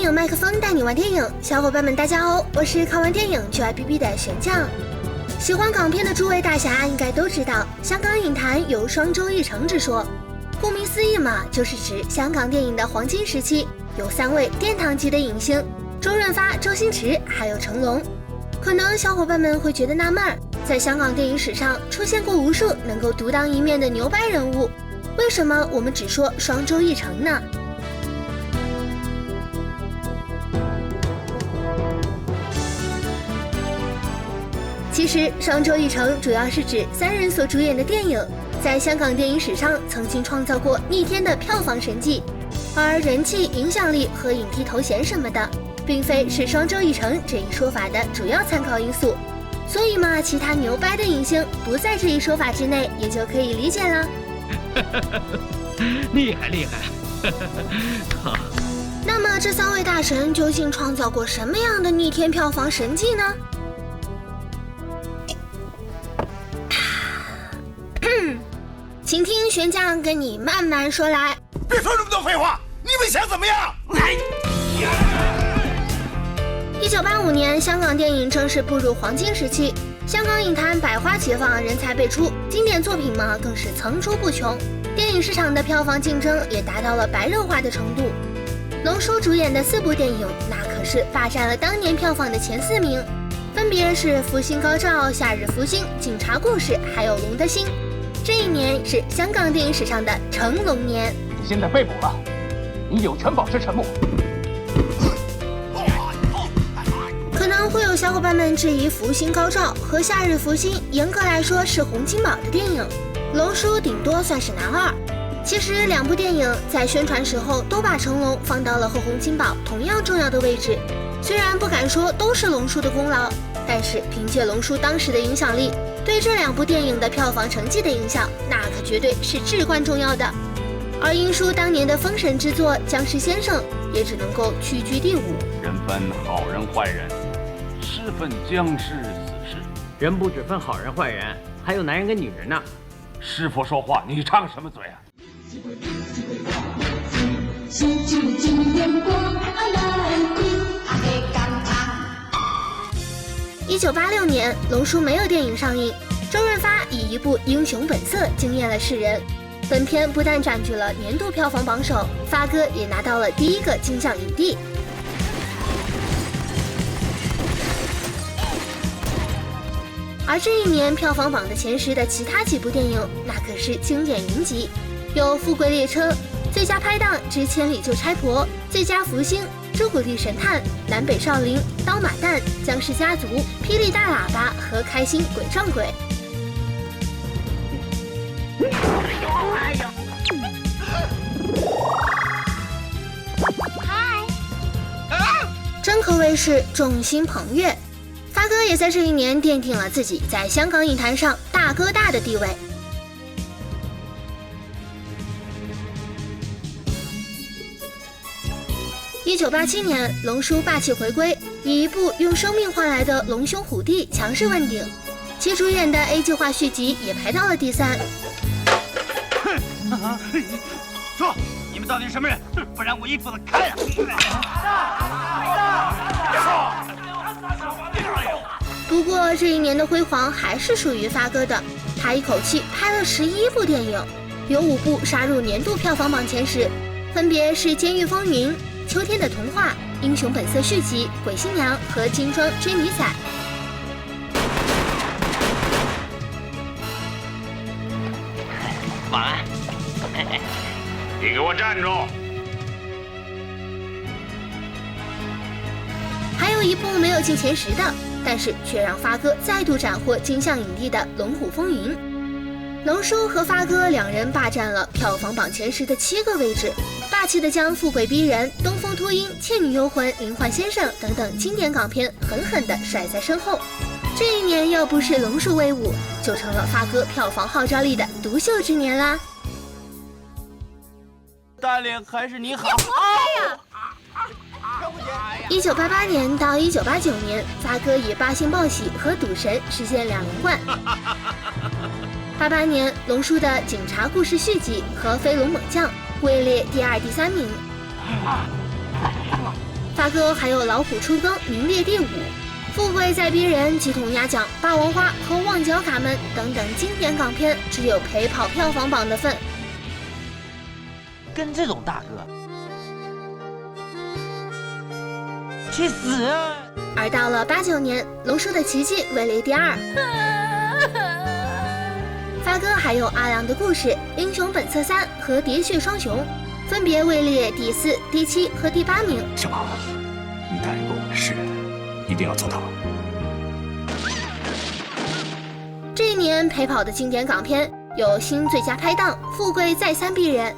影麦克风带你玩电影，小伙伴们大家好，我是看完电影就爱 BB 的玄酱。喜欢港片的诸位大侠应该都知道，香港影坛有双周一成之说。顾名思义嘛，就是指香港电影的黄金时期有3位殿堂级的影星，周润发、周星驰还有成龙。可能小伙伴们会觉得纳闷，在香港电影史上出现过无数能够独当一面的牛掰人物，为什么我们只说双周一成呢？其实双周一成主要是指3人所主演的电影在香港电影史上曾经创造过逆天的票房神迹，而人气、影响力和影帝头衔什么的并非是双周一成这一说法的主要参考因素，所以嘛，其他牛掰的影星不在这一说法之内也就可以理解了。厉害厉害。好，那么这3位大神究竟创造过什么样的逆天票房神迹呢？请听玄酱跟你慢慢说来。别说这么多废话，你们想怎么样？1985年，香港电影正式步入黄金时期，香港影坛百花齐放，人才辈出，经典作品嘛更是层出不穷，电影市场的票房竞争也达到了白热化的程度。龙叔主演的4部电影，那可是霸占了当年票房的前4名，分别是《福星高照》《夏日福星》《警察故事》还有《龙的心》。这一年是香港电影史上的成龙年。你现在被捕了，你有权保持沉默。可能会有小伙伴们质疑《福星高照》和《夏日福星》严格来说是洪金宝的电影，龙叔顶多算是男二。其实2部电影在宣传时候都把成龙放到了和洪金宝同样重要的位置，虽然不敢说都是龙叔的功劳，但是凭借龙叔当时的影响力，对这2部电影的票房成绩的影响，那可绝对是至关重要的。而英叔当年的封神之作《僵尸先生》也只能够屈居第5。人分好人坏人，是分僵尸死士。人不只分好人坏人，还有男人跟女人呢。师傅说话，你插什么嘴啊？1986年，龙叔没有电影上映，周润发以一部《英雄本色》惊艳了世人。本片不但占据了年度票房榜首，发哥也拿到了第1个金像影帝。而这一年票房榜的前10的其他几部电影，那可是经典云集，有《富贵列车》、最佳拍档之千里救差婆、最佳福星、朱古力神探、南北少林、刀马旦、僵尸家族、霹雳大喇叭和开心鬼撞鬼。真可谓是众星捧月，发哥也在这一年奠定了自己在香港影坛上大哥大的地位。1987年，龙叔霸气回归，以一部用生命换来的龙兄虎弟强势问鼎，其主演的 A 计划续集也排到了第3。说，你们到底是什么人？不然我一斧子砍了！不过这一年的辉煌还是属于发哥的，他一口气拍了11部电影，有5部杀入年度票房榜前10，分别是《监狱风云》、《秋天的童话》、《英雄本色》续集、《鬼新娘》和《金装追女仔》。晚安。你给我站住！还有一部没有进前10的，但是却让发哥再度斩获金像影帝的《龙虎风云》。龙叔和发哥2人霸占了票房榜前10的7个位置，霸气的将《富贵逼人》、《东风秃鹰》、《倩女幽魂》、《灵幻先生》等等经典港片狠狠地甩在身后。这一年要不是龙叔威武，就成了发哥票房号召力的独秀之年啦。大脸还是你好。1988年到1989年，发哥以《八星报喜》和《赌神》实现2连冠。88年，龙叔的《警察故事续集》和《飞龙猛将》位列第2、第3名。发哥还有《老虎出更》名列第5，《富贵在逼人》、《鸡同鸭讲》、《霸王花》和《旺角卡门》等等经典港片，只有陪跑票房榜的份。跟这种大哥去死啊！而到了89年，《龙叔的奇迹》位列第2。发哥还有《阿良的故事》、《英雄本色3》和《喋血双雄》，分别位列第4、第7和第8名。小马，你答应过我的事，一定要做到。这一年陪跑的经典港片有新最佳拍档《富贵再三逼人》。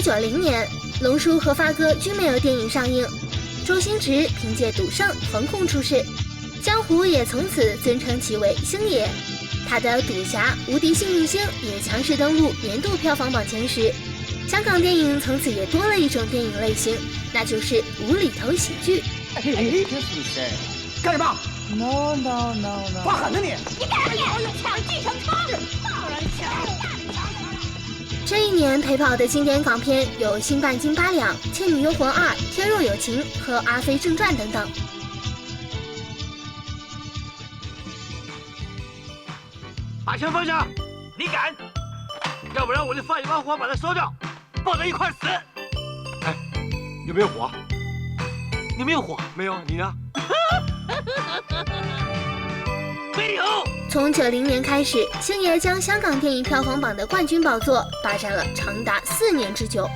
1990年，龙叔和发哥均没有电影上映，周星驰凭借《赌圣》横空出世，江湖也从此尊称其为星爷。他的《赌侠》《无敌幸运星》也强势登陆年度票房榜前10。香港电影从此也多了一种电影类型，那就是无厘头喜剧。哎，这是谁？干什么 ？No no no no！ 发狠呢你！你干什么？抢继承舱！当然抢！这一年陪跑的经典港片有《新半斤八两》、《倩女幽魂2》、《天若有情》和《阿飞正传》等等。把枪放下！你敢？要不然我就放一把火把它烧掉，抱在一块死！哎，有没有火？有没有火？没有，你呢？没有。从90年开始，星爷将香港电影票房榜的冠军宝座霸占了长达4年之久。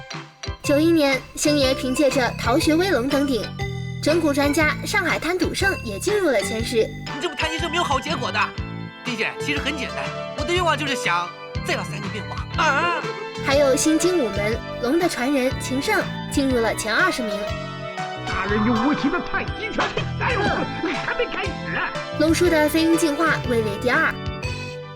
91年，星爷凭借着《逃学威龙》登顶，《整蛊专家》《上海滩赌圣》也进入了前10。你这么贪心是没有好结果的。弟姐，其实很简单，我的愿望就是想再要3个愿望啊！还有《新精武门》《龙的传人》《情圣》进入了前20名。大人有无情的太极拳！哎呦，还没开始。龙叔的《飞鹰进化》位列第2，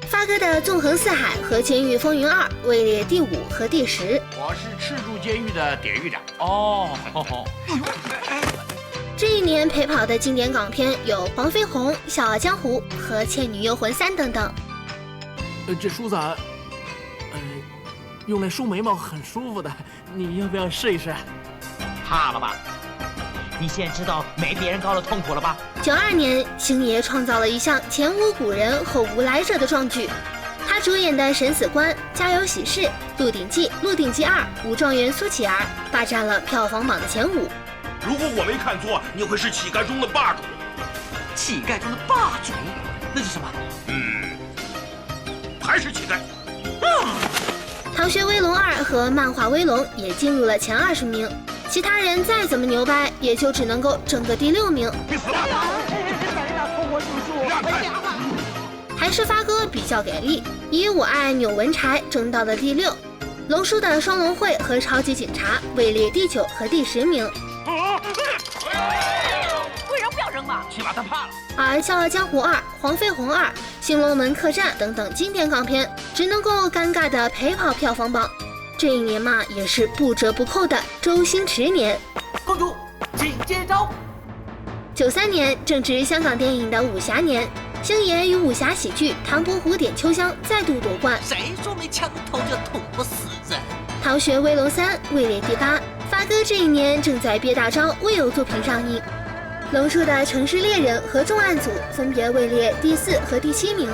发哥的《纵横四海》和《监狱风云2》位列第5和第10。我是赤柱监狱的典狱长。哦，这一年陪跑的经典港片有《黄飞鸿》《笑傲江湖》和《倩女幽魂3》等等。这梳子，用来梳眉毛很舒服的，你要不要试一试？怕了吧？你现在知道没别人高的痛苦了吧？92年，星爷创造了一项前无古人后无来者的壮举，他主演的《审死官》《家有喜事》《鹿鼎记》《鹿鼎记2》《武状元苏乞儿》霸占了票房榜的前5。如果我没看错，你会是乞丐中的霸主。乞丐中的霸主？那是什么？还是乞丐。逃学威龙2和漫画威龙也进入了前20名。其他人再怎么牛掰，也就只能够争个第6名。还是发哥比较给力，以我爱钮文柴争到了第6。龙叔的双龙会和超级警察位列第9和第10名。为什么不要扔嘛？起码他怕了。而《笑傲江湖2》《黄飞鸿2》《新龙门客栈》等等经典港片，只能够尴尬的陪跑票房榜。这一年嘛，也是不折不扣的周星驰年。公主，请接招。93年正值香港电影的武侠年，星爷与武侠喜剧《唐伯虎点秋香》再度夺冠。谁说没枪头就捅不死人？逃学威龙3位列第8。发哥这一年正在憋大招，未有作品上映。龙叔的《城市猎人》和《重案组》分别位列第4和第7名。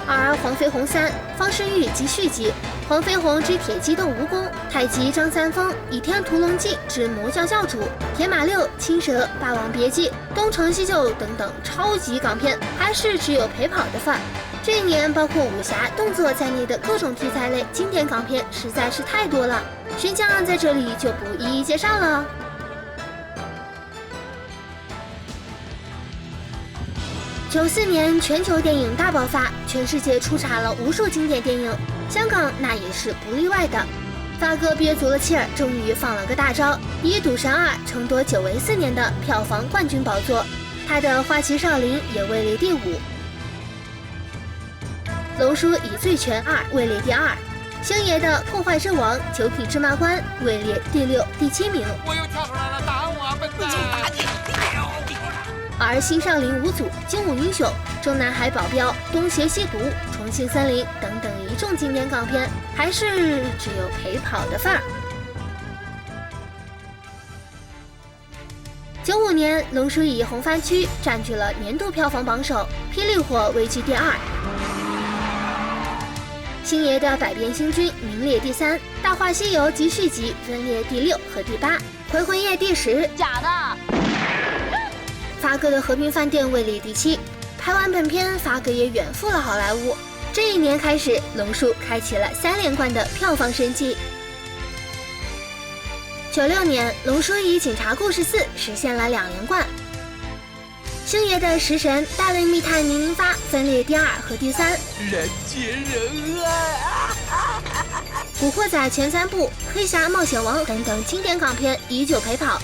而《黄飞鸿3》方世玉及续集，《黄飞鸿之铁鸡斗蜈蚣》，《太极张三丰》，《倚天屠龙记之魔教教主》，《铁马6》，《青蛇》，《霸王别姬》，《东成西就》等等超级港片，还是只有陪跑的份儿。这一年，包括武侠、动作在内的各种题材类经典港片实在是太多了，寻酱在这里就不一一介绍了。94年全球电影大爆发，全世界出产了无数经典电影，香港那也是不例外的。发哥憋足了气儿，终于放了个大招，以《赌神2》争夺久违4年的票房冠军宝座。他的《花旗少林》也位列第5。龙叔以《醉拳2》位列第2，星爷的《破坏之王》《九品芝麻官》位列第6、第7名。我又跳出来了，打我笨蛋！而新少林五祖、精武英雄、中南海保镖、东邪西毒、重庆森林等等一众经典港片，还是只有陪跑的份儿。95年，龙叔以《红番区》占据了年度票房榜首，《霹雳火》位居第2，星爷的《百变星君》名列第3，《大话西游》及续集分列第6和第8，《回魂夜》第10，假的。发哥的《和平饭店》位列第7。拍完本片，发哥也远赴了好莱坞。这一年开始，龙叔开启了3连冠的票房神迹。96年，龙叔以《警察故事4》实现了2连冠。星爷的《食神》《大内密探零零发》分列第2和第3。人见人爱。古惑仔前3部、黑侠冒险王等等经典港片依旧陪跑。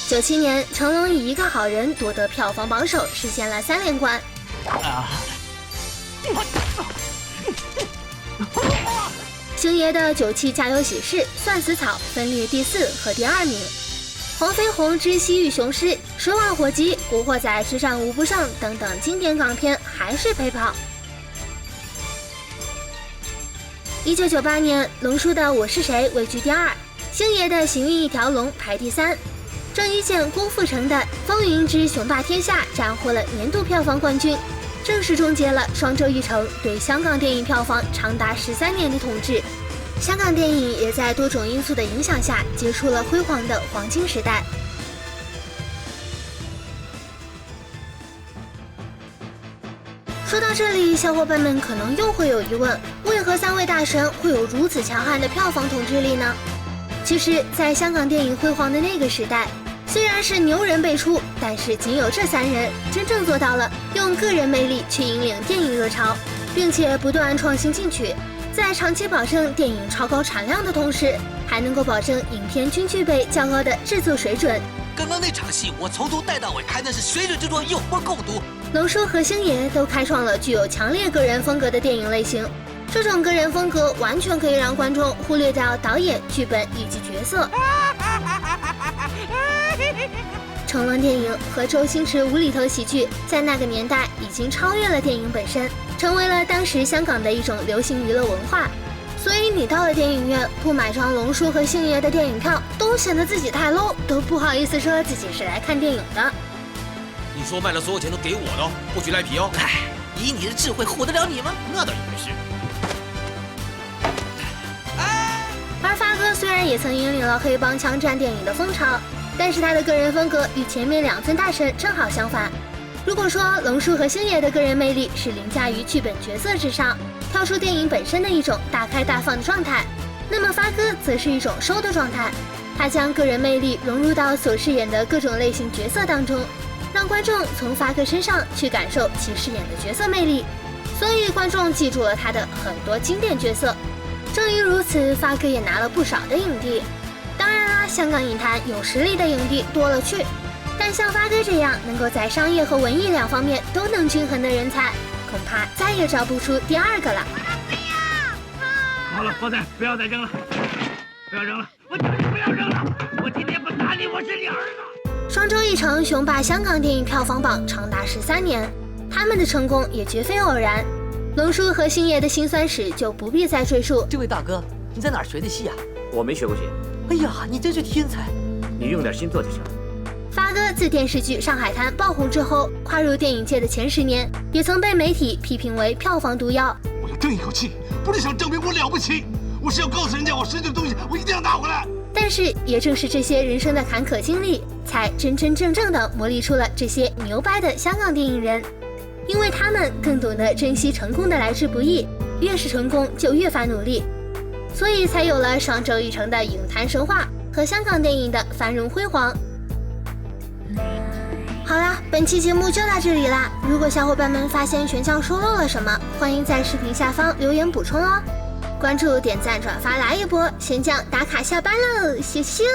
97年，成龙以《一个好人》夺得票房榜首，实现了3连冠。星爷的《97家有喜事》《算死草》分列第4和第2名。黄飞鸿之西域雄狮、水碗火鸡、古惑仔之战无不胜等等经典港片还是陪跑。1998年，龙叔的《我是谁》位居第2，星爷的《行运一条龙》排第3。郑伊健、郭富城的《风云之雄霸天下》斩获了年度票房冠军，正式终结了双周一成对香港电影票房长达13年的统治。香港电影也在多种因素的影响下结束了辉煌的黄金时代。说到这里，小伙伴们可能又会有疑问，为何3位大神会有如此强悍的票房统治力呢？其实，在香港电影辉煌的那个时代，虽然是牛人辈出，但是仅有这3人真正做到了用个人魅力去引领电影热潮，并且不断创新进取，在长期保证电影超高产量的同时，还能够保证影片均具备较高的制作水准。刚刚那场戏，我从头带到尾看的是水准之中有目共睹。龙叔和星爷都开创了具有强烈个人风格的电影类型，这种个人风格完全可以让观众忽略掉导演、剧本以及角色。成龙电影和周星驰无厘头喜剧在那个年代已经超越了电影本身，成为了当时香港的一种流行娱乐文化。所以你到了电影院不买张龙叔和星爷的电影票，都显得自己太 low， 都不好意思说自己是来看电影的。你说卖了所有钱都给我的，不许赖皮哦！哎，以你的智慧唬得了你吗？那倒也是。而发哥虽然也曾引领了黑帮枪战电影的风潮，但是他的个人风格与前面2尊大神正好相反。如果说龙叔和星爷的个人魅力是凌驾于剧本角色之上，跳出电影本身的一种大开大放的状态，那么发哥则是一种收的状态。他将个人魅力融入到所饰演的各种类型角色当中，让观众从发哥身上去感受其饰演的角色魅力，所以观众记住了他的很多经典角色。正因如此，发哥也拿了不少的影帝。当然啦，香港影坛有实力的影帝多了去，但像发哥这样能够在商业和文艺2方面都能均衡的人才，恐怕再也找不出第2个了。好了，放在，不要再扔了，不要扔了，我叫你不要扔了，我今天不打你，我是你儿子。双周一成雄霸香港电影票房榜长达13年，他们的成功也绝非偶然。龙叔和星爷的辛酸史就不必再赘述。这位大哥，你在哪儿学的戏啊？我没学过戏。哎呀，你真是天才！你用点心做就行了。发哥自电视剧《上海滩》爆红之后，跨入电影界的前10年，也曾被媒体批评为票房毒药。我要争一口气，不是想证明我了不起，我是要告诉人家我失去的东西，我一定要拿回来。但是也正是这些人生的坎坷经历，才真真正正的磨砺出了这些牛掰的香港电影人，因为他们更懂得珍惜成功的来之不易，越是成功就越发努力，所以才有了双周一成的影坛神话和香港电影的繁荣辉煌。好啦，本期节目就到这里啦！如果小伙伴们发现权酱说漏了什么，欢迎在视频下方留言补充哦。关注、点赞、转发来一波，权酱打卡下班喽，谢谢。